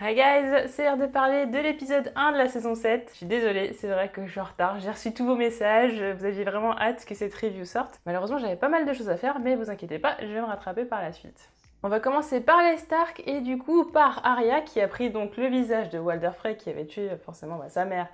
Hi guys, c'est l'heure de parler de l'épisode 1 de la saison 7. Je suis désolée, c'est vrai que je suis en retard, j'ai reçu tous vos messages, vous aviez vraiment hâte que cette review sorte. Malheureusement, j'avais pas mal de choses à faire, mais vous inquiétez pas, je vais me rattraper par la suite. On va commencer par les Stark et du coup par Arya qui a pris donc le visage de Walder Frey qui avait tué forcément sa mère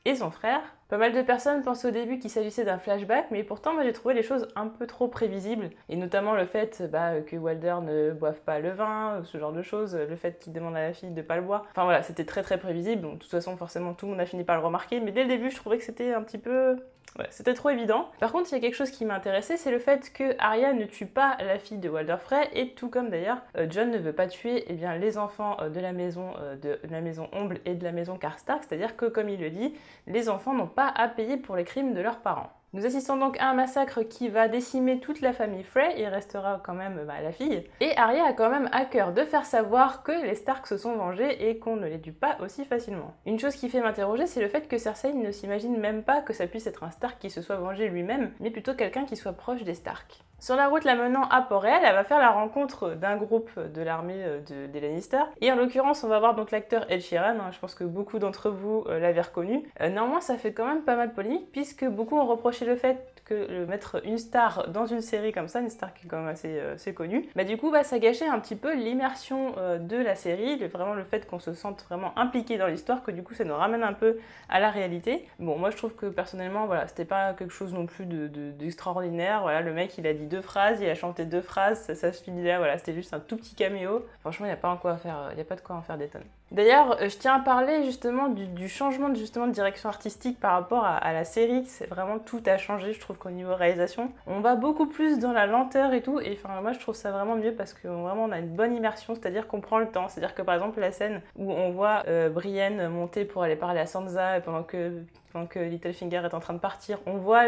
et son frère. Pas mal de personnes pensent au début qu'il s'agissait d'un flashback, mais pourtant moi j'ai trouvé les choses un peu trop prévisibles, et notamment le fait que Walder ne boive pas le vin, ce genre de choses, le fait qu'il demande à la fille de pas le boire. Enfin voilà, c'était très très prévisible, donc de toute façon forcément tout le monde a fini par le remarquer, mais dès le début je trouvais que c'était un petit peu... Ouais, c'était trop évident. Par contre, il y a quelque chose qui m'a intéressé, c'est le fait que Arya ne tue pas la fille de Walder Frey, et tout comme d'ailleurs, Jon ne veut pas tuer les enfants de la maison Omble et de la maison Karstark, c'est-à-dire que, comme il le dit, les enfants n'ont pas à payer pour les crimes de leurs parents. Nous assistons donc à un massacre qui va décimer toute la famille Frey, il restera quand même la fille. Et Arya a quand même à cœur de faire savoir que les Stark se sont vengés et qu'on ne les tue pas aussi facilement. Une chose qui fait m'interroger, c'est le fait que Cersei ne s'imagine même pas que ça puisse être un Stark qui se soit vengé lui-même, mais plutôt quelqu'un qui soit proche des Stark. Sur la route la menant à Port-Réal, elle va faire la rencontre d'un groupe de l'armée des Lannister. Et en l'occurrence, on va voir donc l'acteur Ed Sheeran, je pense que beaucoup d'entre vous l'avaient reconnu. Néanmoins, ça fait quand même pas mal polémique, puisque beaucoup ont reproché le fait que mettre une star dans une série comme ça, une star qui est quand même assez connue, du coup ça gâchait un petit peu l'immersion de la série, vraiment le fait qu'on se sente vraiment impliqué dans l'histoire, que du coup ça nous ramène un peu à la réalité. Bon, moi je trouve que personnellement, voilà, c'était pas quelque chose non plus d'extraordinaire, voilà, le mec il a dit 2 phrases, il a chanté 2 phrases, ça se finit là, voilà, c'était juste un tout petit caméo. Franchement, il n'y a pas de quoi en faire des tonnes. D'ailleurs, je tiens à parler justement du changement de direction artistique par rapport à la série. C'est vraiment, tout a changé, je trouve qu'au niveau réalisation, on va beaucoup plus dans la lenteur et tout, et enfin moi je trouve ça vraiment mieux parce que vraiment on a une bonne immersion, c'est-à-dire qu'on prend le temps, c'est-à-dire que par exemple la scène où on voit Brienne monter pour aller parler à Sansa pendant que Littlefinger est en train de partir, on voit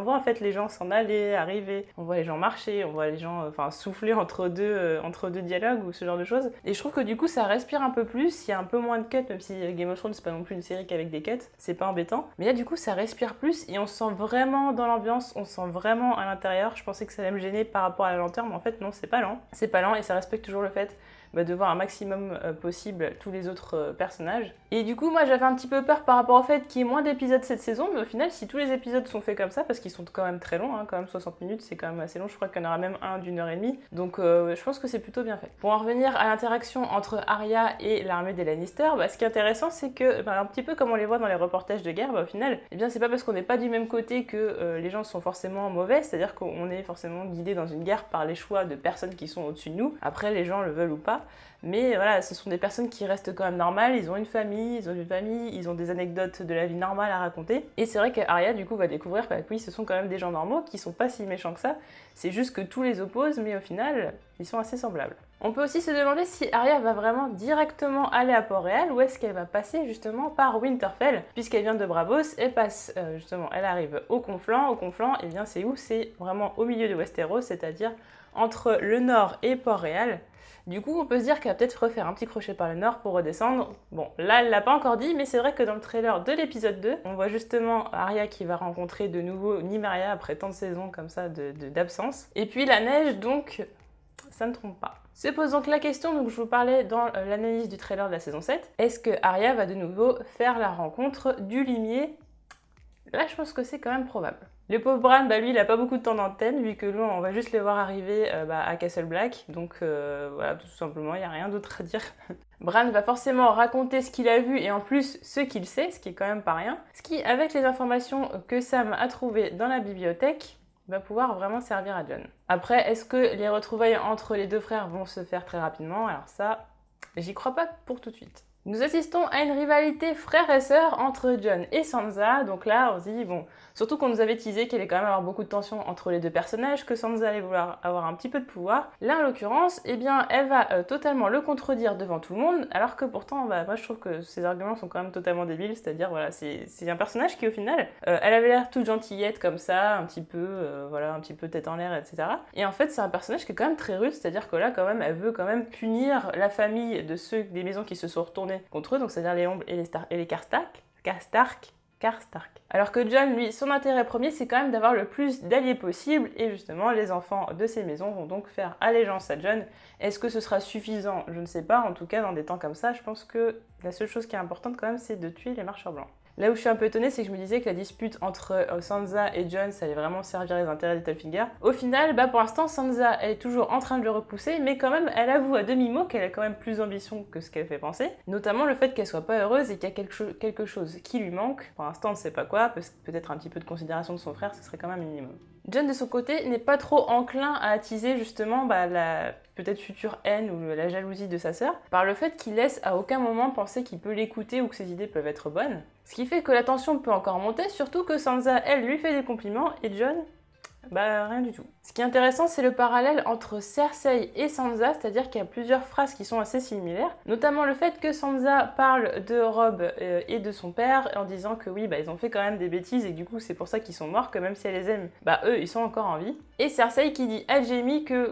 en fait les gens s'en aller, arriver, on voit les gens marcher, on voit les gens souffler entre deux dialogues ou ce genre de choses. Et je trouve que du coup ça respire un peu plus, il y a un peu moins de cuts, même si Game of Thrones c'est pas non plus une série qu'avec des cuts, c'est pas embêtant. Mais là du coup ça respire plus et on se sent vraiment dans l'ambiance, on se sent vraiment à l'intérieur. Je pensais que ça allait me gêner par rapport à la lenteur, mais en fait non, c'est pas lent. C'est pas lent et ça respecte toujours le fait de voir un maximum possible tous les autres personnages. Et du coup, moi j'avais un petit peu peur par rapport au fait qu'il y ait moins d'épisodes cette saison, mais au final, si tous les épisodes sont faits comme ça, parce qu'ils sont quand même très longs, quand même 60 minutes, c'est quand même assez long, je crois qu'il y en aura même un d'1 h 30, donc je pense que c'est plutôt bien fait. Pour en revenir à l'interaction entre Arya et l'armée des Lannister, ce qui est intéressant, c'est que, un petit peu comme on les voit dans les reportages de guerre, au final, c'est pas parce qu'on n'est pas du même côté que les gens sont forcément mauvais, c'est-à-dire qu'on est forcément guidé dans une guerre par les choix de personnes qui sont au-dessus de nous, après les gens le veulent ou pas. Mais voilà, ce sont des personnes qui restent quand même normales, ils ont une famille, ils ont des anecdotes de la vie normale à raconter. Et c'est vrai qu'Arya, du coup, va découvrir que oui, ce sont quand même des gens normaux, qui sont pas si méchants que ça. C'est juste que tout les oppose, mais au final, ils sont assez semblables. On peut aussi se demander si Arya va vraiment directement aller à Port-Réal ou est-ce qu'elle va passer justement par Winterfell, puisqu'elle vient de Braavos, elle arrive au Conflans. Au Conflans, et bien c'est où? C'est vraiment au milieu de Westeros, c'est-à-dire entre le nord et Port-Réal. Du coup, on peut se dire qu'elle va peut-être refaire un petit crochet par le nord pour redescendre. Bon, là, elle l'a pas encore dit, mais c'est vrai que dans le trailer de l'épisode 2, on voit justement Arya qui va rencontrer de nouveau Nymeria après tant de saisons comme ça d'absence. Et puis la neige, donc, ça ne trompe pas. Se pose donc la question, donc je vous parlais dans l'analyse du trailer de la saison 7, est-ce que Arya va de nouveau faire la rencontre du limier? Là, je pense que c'est quand même probable. Le pauvre Bran, lui, il a pas beaucoup de temps d'antenne, vu que nous, on va juste les voir arriver à Castle Black. Donc voilà, tout simplement, il n'y a rien d'autre à dire. Bran va forcément raconter ce qu'il a vu et en plus ce qu'il sait, ce qui est quand même pas rien. Ce qui, avec les informations que Sam a trouvées dans la bibliothèque, va pouvoir vraiment servir à Jon. Après, est-ce que les retrouvailles entre les deux frères vont se faire très rapidement? Alors ça, j'y crois pas pour tout de suite. Nous assistons à une rivalité frère et sœur entre Jon et Sansa, donc là on se dit, bon, surtout qu'on nous avait teasé qu'il allait quand même avoir beaucoup de tension entre les deux personnages, que Sansa allait vouloir avoir un petit peu de pouvoir. Là en l'occurrence, elle va totalement le contredire devant tout le monde, alors que pourtant, moi je trouve que ses arguments sont quand même totalement débiles, c'est-à-dire, voilà, c'est un personnage qui au final, elle avait l'air toute gentillette comme ça, un petit peu tête en l'air, etc. Et en fait c'est un personnage qui est quand même très rude, c'est-à-dire que là quand même, elle veut quand même punir la famille de ceux des maisons qui se sont retournées contre eux, donc c'est-à-dire les Ombles et les Karstark. Karstark. Alors que Jon, lui, son intérêt premier, c'est quand même d'avoir le plus d'alliés possible, et justement, les enfants de ces maisons vont donc faire allégeance à Jon. Est-ce que ce sera suffisant? Je ne sais pas, en tout cas, dans des temps comme ça, je pense que la seule chose qui est importante quand même, c'est de tuer les marcheurs blancs. Là où je suis un peu étonnée, c'est que je me disais que la dispute entre Sansa et Jon, ça allait vraiment servir les intérêts d'Littlefinger. Au final, pour l'instant, Sansa, elle est toujours en train de le repousser, mais quand même, elle avoue à demi-mot qu'elle a quand même plus d'ambition que ce qu'elle fait penser. Notamment le fait qu'elle soit pas heureuse et qu'il y a quelque chose qui lui manque. Pour l'instant, on ne sait pas quoi, peut-être un petit peu de considération de son frère, ce serait quand même un minimum. Jon, de son côté, n'est pas trop enclin à attiser justement la peut-être future haine ou la jalousie de sa sœur, par le fait qu'il laisse à aucun moment penser qu'il peut l'écouter ou que ses idées peuvent être bonnes. Ce qui fait que la tension peut encore monter, surtout que Sansa, elle, lui fait des compliments, et Jon, rien du tout. Ce qui est intéressant, c'est le parallèle entre Cersei et Sansa, c'est-à-dire qu'il y a plusieurs phrases qui sont assez similaires, notamment le fait que Sansa parle de Robb et de son père en disant que oui, ils ont fait quand même des bêtises et du coup c'est pour ça qu'ils sont morts, que même si elle les aime, eux ils sont encore en vie. Et Cersei qui dit à Jaime que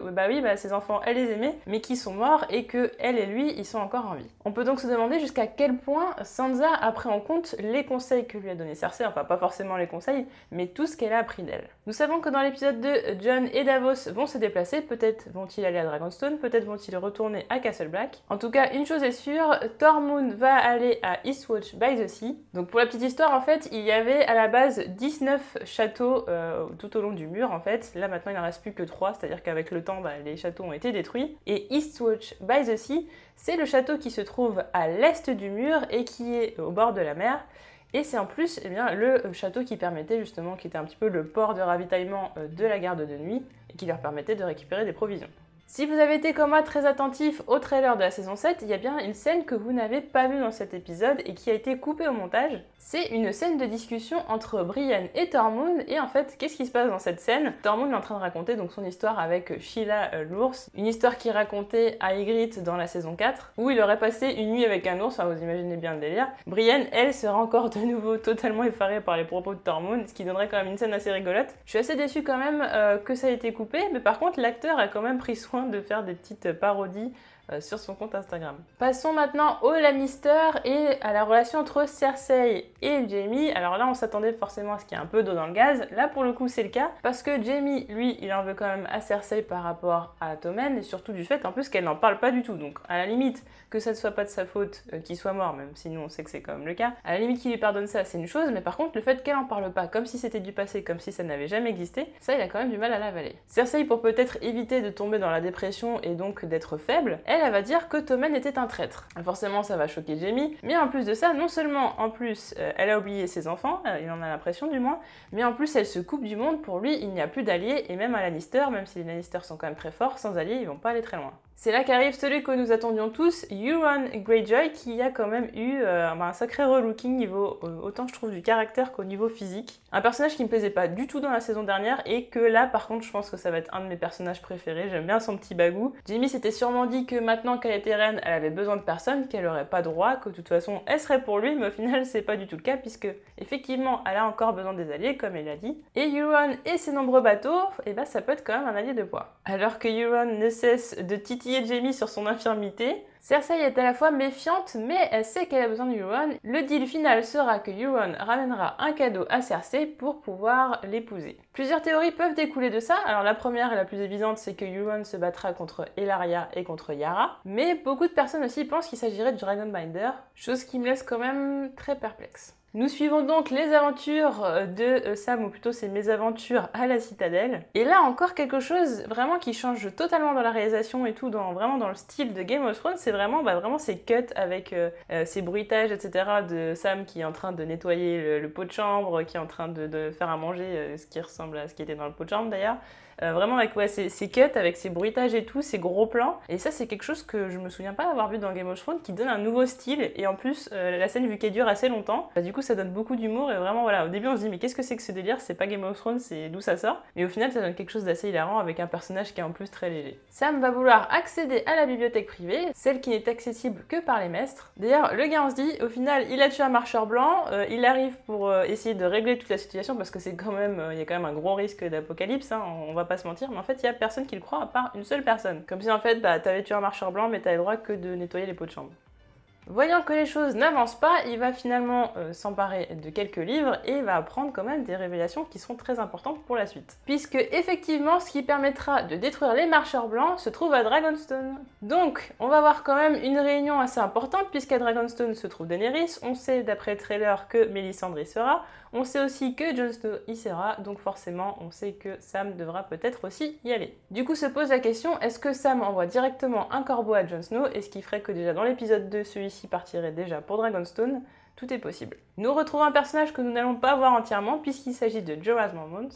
ses enfants elle les aimait, mais qu'ils sont morts et que elle et lui ils sont encore en vie. On peut donc se demander jusqu'à quel point Sansa a pris en compte les conseils que lui a donné Cersei, enfin pas forcément les conseils, mais tout ce qu'elle a appris d'elle. Nous savons que dans l'épisode 2, Jon et Davos vont se déplacer, peut-être vont-ils aller à Dragonstone, peut-être vont-ils retourner à Castle Black. En tout cas, une chose est sûre, Tormund va aller à Eastwatch by the Sea. Donc pour la petite histoire, en fait, il y avait à la base 19 châteaux tout au long du mur, en fait. Là maintenant, il n'en reste plus que 3, c'est-à-dire qu'avec le temps, les châteaux ont été détruits. Et Eastwatch by the Sea, c'est le château qui se trouve à l'est du mur et qui est au bord de la mer. Et c'est en plus le château qui permettait justement, qui était un petit peu le port de ravitaillement de la garde de nuit et qui leur permettait de récupérer des provisions. Si vous avez été comme moi très attentif au trailer de la saison 7, il y a bien une scène que vous n'avez pas vue dans cet épisode et qui a été coupée au montage. C'est une scène de discussion entre Brienne et Tormund, et en fait, qu'est-ce qui se passe dans cette scène? Tormund est en train de raconter donc son histoire avec Sheila l'ours, une histoire qu'il racontait à Ygritte dans la saison 4, où il aurait passé une nuit avec un ours, vous imaginez bien le délire. Brienne, elle, sera encore de nouveau totalement effarée par les propos de Tormund, ce qui donnerait quand même une scène assez rigolote. Je suis assez déçue quand même que ça ait été coupé, mais par contre, l'acteur a quand même pris soin de faire des petites parodies sur son compte Instagram. Passons maintenant aux Lannister et à la relation entre Cersei et Jaime. Alors là, on s'attendait forcément à ce qu'il y ait un peu d'eau dans le gaz. Là, pour le coup, c'est le cas, parce que Jaime, lui, il en veut quand même à Cersei par rapport à Tommen, et surtout du fait en plus qu'elle n'en parle pas du tout. Donc à la limite, que ça ne soit pas de sa faute qu'il soit mort, même si nous on sait que c'est quand même le cas, à la limite qu'il lui pardonne ça, c'est une chose, mais par contre, le fait qu'elle en parle pas, comme si c'était du passé, comme si ça n'avait jamais existé, ça, il a quand même du mal à l'avaler. Cersei, pour peut-être éviter de tomber dans la dépression et donc d'être faible, elle va dire que Tommen était un traître. Forcément, ça va choquer Jaime, mais en plus de ça, non seulement elle a oublié ses enfants, il en a l'impression du moins, mais en plus elle se coupe du monde. Pour lui, il n'y a plus d'alliés, et même à Lannister, même si les Lannister sont quand même très forts, sans alliés, ils vont pas aller très loin. C'est là qu'arrive celui que nous attendions tous, Euron Greyjoy, qui a quand même eu un sacré relooking niveau, autant je trouve du caractère qu'au niveau physique. Un personnage qui me plaisait pas du tout dans la saison dernière, et que là par contre je pense que ça va être un de mes personnages préférés, j'aime bien son petit bagou. Jaime s'était sûrement dit que maintenant qu'elle était reine, elle avait besoin de personne, qu'elle aurait pas droit, que de toute façon elle serait pour lui, mais au final c'est pas du tout le cas, puisque effectivement elle a encore besoin des alliés, comme elle l'a dit. Et Euron et ses nombreux bateaux, ça peut être quand même un allié de poids. Alors que Euron ne cesse de titiller Jaime sur son infirmité, Cersei est à la fois méfiante, mais elle sait qu'elle a besoin de Euron. Le deal final sera que Euron ramènera un cadeau à Cersei pour pouvoir l'épouser. Plusieurs théories peuvent découler de ça. Alors la première et la plus évidente, c'est que Euron se battra contre Ellaria et contre Yara. Mais beaucoup de personnes aussi pensent qu'il s'agirait du Dragonbinder, chose qui me laisse quand même très perplexe. Nous suivons donc les aventures de Sam, ou plutôt ses mésaventures à la citadelle. Et là encore quelque chose vraiment qui change totalement dans la réalisation et tout, vraiment dans le style de Game of Thrones, c'est vraiment ces cuts avec ces bruitages, etc. de Sam qui est en train de nettoyer le pot de chambre, qui est en train de faire à manger, ce qui ressemble à ce qui était dans le pot de chambre d'ailleurs. Vraiment avec ces cuts, avec ces bruitages et tout, ces gros plans. Et ça, c'est quelque chose que je me souviens pas d'avoir vu dans Game of Thrones, qui donne un nouveau style. Et en plus, la scène, vu qu'elle dure assez longtemps, du coup, ça donne beaucoup d'humour. Et vraiment, voilà, au début, on se dit, mais qu'est-ce que c'est que ce délire? C'est pas Game of Thrones, c'est d'où ça sort? Mais au final, ça donne quelque chose d'assez hilarant avec un personnage qui est en plus très léger. Sam va vouloir accéder à la bibliothèque privée, celle qui n'est accessible que par les maîtres. D'ailleurs, le gars, on se dit, au final, il a tué un marcheur blanc, il arrive pour essayer de régler toute la situation, parce que c'est quand même, il y a quand même un gros risque d'apocalypse, hein, on va pas se mentir, mais en fait il y a personne qui le croit à part une seule personne. Comme si en fait t'avais tué un marcheur blanc mais t'avais le droit que de nettoyer les pots de chambre. Voyant que les choses n'avancent pas, il va finalement s'emparer de quelques livres et va apprendre quand même des révélations qui seront très importantes pour la suite. Puisque effectivement, ce qui permettra de détruire les marcheurs blancs se trouve à Dragonstone. Donc, on va voir quand même une réunion assez importante puisqu'à Dragonstone se trouve Daenerys. On sait d'après le trailer que Mélisandre y sera. On sait aussi que Jon Snow y sera, donc forcément on sait que Sam devra peut-être aussi y aller. Du coup se pose la question, est-ce que Sam envoie directement un corbeau à Jon Snow et ce qui ferait que déjà dans l'épisode 2, celui-ci partirait déjà pour Dragonstone? Tout est possible. Nous retrouvons un personnage que nous n'allons pas voir entièrement puisqu'il s'agit de Jorah Mormont,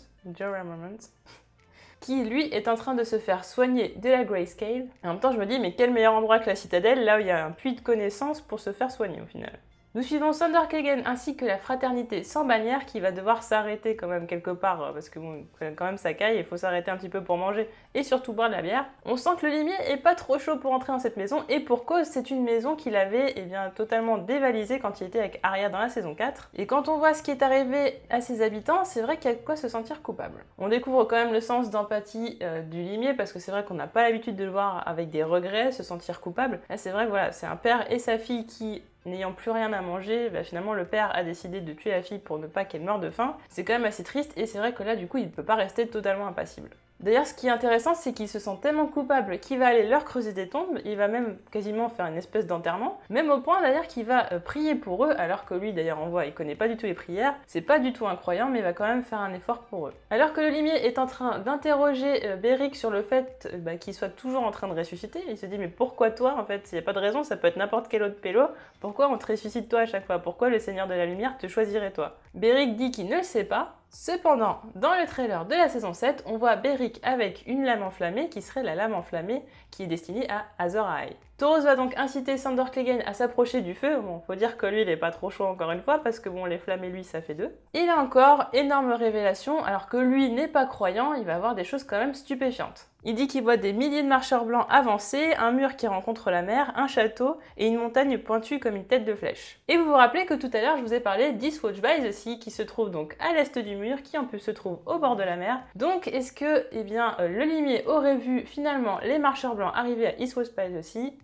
qui lui est en train de se faire soigner de la Grayscale. En même temps je me dis mais quel meilleur endroit que la citadelle, là où il y a un puits de connaissances pour se faire soigner au final. Nous suivons Sandor Clegane ainsi que la fraternité sans bannière qui va devoir s'arrêter quand même quelque part parce que bon, quand même ça caille, il faut s'arrêter un petit peu pour manger et surtout boire de la bière. On sent que le limier est pas trop chaud pour entrer dans cette maison et pour cause, c'est une maison qu'il avait totalement dévalisée quand il était avec Arya dans la saison 4. Et quand on voit ce qui est arrivé à ses habitants, c'est vrai qu'il y a de quoi se sentir coupable. On découvre quand même le sens d'empathie du limier parce que c'est vrai qu'on n'a pas l'habitude de le voir avec des regrets, se sentir coupable. Là c'est vrai que voilà, c'est un père et sa fille qui n'ayant plus rien à manger, finalement le père a décidé de tuer la fille pour ne pas qu'elle meure de faim. C'est quand même assez triste et c'est vrai que là du coup il ne peut pas rester totalement impassible. D'ailleurs, ce qui est intéressant, c'est qu'il se sent tellement coupable qu'il va aller leur creuser des tombes, il va même quasiment faire une espèce d'enterrement, même au point d'ailleurs qu'il va prier pour eux, alors que lui d'ailleurs on voit, il connaît pas du tout les prières, c'est pas du tout un croyant, mais il va quand même faire un effort pour eux. Alors que le limier est en train d'interroger Beric sur le fait qu'il soit toujours en train de ressusciter, il se dit mais pourquoi toi en fait, il n'y a pas de raison, ça peut être n'importe quel autre pélo, pourquoi on te ressuscite toi à chaque fois, pourquoi le Seigneur de la Lumière te choisirait toi? Beric dit qu'il ne le sait pas. Cependant, dans le trailer de la saison 7, on voit Beric avec une lame enflammée qui serait la lame enflammée qui est destinée à Azor Ahai. Thoros va donc inciter Sandor Clegane à s'approcher du feu. Bon, faut dire que lui, il est pas trop chaud encore une fois, parce que bon, les flammes et lui, ça fait deux. Et là encore, énorme révélation, alors que lui n'est pas croyant, il va avoir des choses quand même stupéfiantes. Il dit qu'il voit des milliers de marcheurs blancs avancer, un mur qui rencontre la mer, un château et une montagne pointue comme une tête de flèche. Et vous vous rappelez que tout à l'heure, je vous ai parlé d'Eastwatch by the Sea, qui se trouve donc à l'est du mur, qui en plus se trouve au bord de la mer. Donc, est-ce que, le limier aurait vu finalement les marcheurs blancs arriver à Eastwatch by the Sea?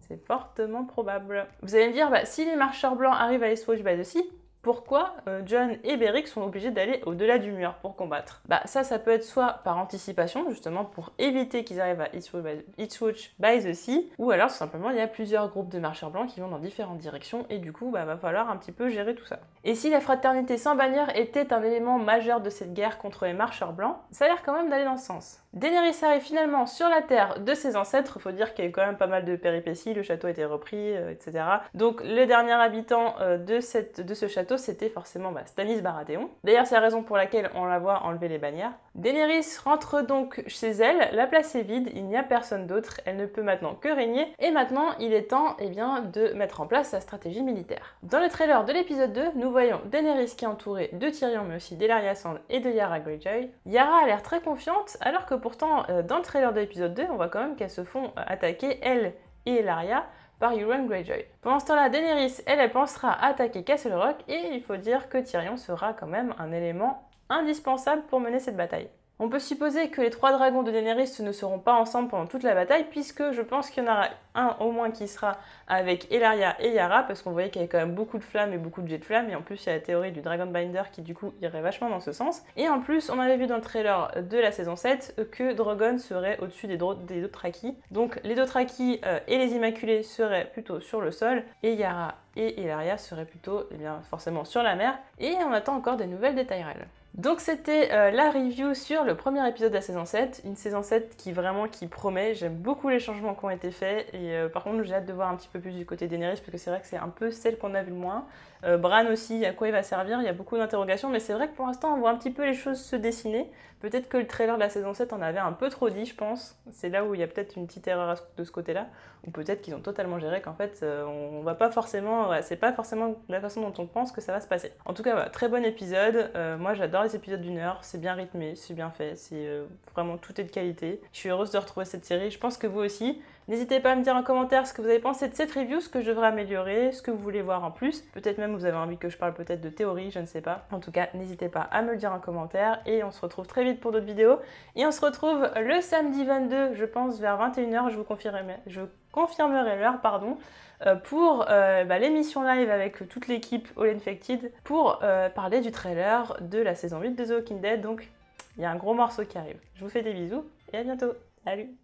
C'est fortement probable. Vous allez me dire, si les marcheurs blancs arrivent à Eastwatch by the Sea, pourquoi Jon et Beric sont obligés d'aller au-delà du mur pour combattre? Ça peut être soit par anticipation, justement pour éviter qu'ils arrivent à Eastwatch by the Sea, ou alors tout simplement il y a plusieurs groupes de marcheurs blancs qui vont dans différentes directions et du coup va falloir un petit peu gérer tout ça. Et si la fraternité sans bannière était un élément majeur de cette guerre contre les marcheurs blancs, ça a l'air quand même d'aller dans ce sens. Daenerys arrive finalement sur la terre de ses ancêtres, faut dire qu'il y a eu quand même pas mal de péripéties, le château a été repris, etc. Donc le dernier habitant de ce château, c'était forcément Stannis Baratheon. D'ailleurs c'est la raison pour laquelle on la voit enlever les bannières. Daenerys rentre donc chez elle, la place est vide, il n'y a personne d'autre, elle ne peut maintenant que régner, et maintenant il est temps de mettre en place sa stratégie militaire. Dans le trailer de l'épisode 2, nous voyons Daenerys qui est entourée de Tyrion mais aussi d'Ellaria Sand et de Yara Greyjoy. Yara a l'air très confiante, alors que pourtant dans le trailer de l'épisode 2, on voit quand même qu'elles se font attaquer, elle et Ellaria, par Euron Greyjoy. Pendant ce temps-là, Daenerys, elle pensera attaquer Castle Rock, et il faut dire que Tyrion sera quand même un élément indispensable pour mener cette bataille. On peut supposer que les trois dragons de Daenerys ne seront pas ensemble pendant toute la bataille, puisque je pense qu'il y en aura un au moins qui sera avec Ellaria et Yara, parce qu'on voyait qu'il y avait quand même beaucoup de flammes et beaucoup de jets de flammes, et en plus il y a la théorie du Dragonbinder qui du coup irait vachement dans ce sens. Et en plus, on avait vu dans le trailer de la saison 7 que Drogon serait au-dessus des Dothraki. Donc les Dothraki et les Immaculés seraient plutôt sur le sol, et Yara et Ellaria seraient plutôt forcément sur la mer, et on attend encore des nouvelles des Tyrell. Donc c'était la review sur le premier épisode de la saison 7, une saison 7 qui promet, j'aime beaucoup les changements qui ont été faits, et par contre j'ai hâte de voir un petit peu plus du côté Daenerys, parce que c'est vrai que c'est un peu celle qu'on a vu le moins. Bran aussi, à quoi il va servir, il y a beaucoup d'interrogations, mais c'est vrai que pour l'instant on voit un petit peu les choses se dessiner. Peut-être que le trailer de la saison 7 en avait un peu trop dit, je pense, c'est là où il y a peut-être une petite erreur de ce côté-là, ou peut-être qu'ils ont totalement géré qu'en fait on va pas forcément, c'est pas forcément la façon dont on pense que ça va se passer. En tout cas voilà, très bon épisode, moi j'adore les épisodes d'1 heure, c'est bien rythmé, c'est bien fait, c'est vraiment tout est de qualité. Je suis heureuse de retrouver cette série, je pense que vous aussi. N'hésitez pas à me dire en commentaire ce que vous avez pensé de cette review, ce que je devrais améliorer, ce que vous voulez voir en plus. Peut-être même vous avez envie que je parle peut-être de théorie, je ne sais pas. En tout cas, n'hésitez pas à me le dire en commentaire et on se retrouve très vite pour d'autres vidéos. Et on se retrouve le samedi 22, je pense, vers 21h, je confirmerai l'heure, pardon, pour l'émission live avec toute l'équipe All Infected pour parler du trailer de la saison 8 de The Walking Dead. Donc, il y a un gros morceau qui arrive. Je vous fais des bisous et à bientôt. Salut!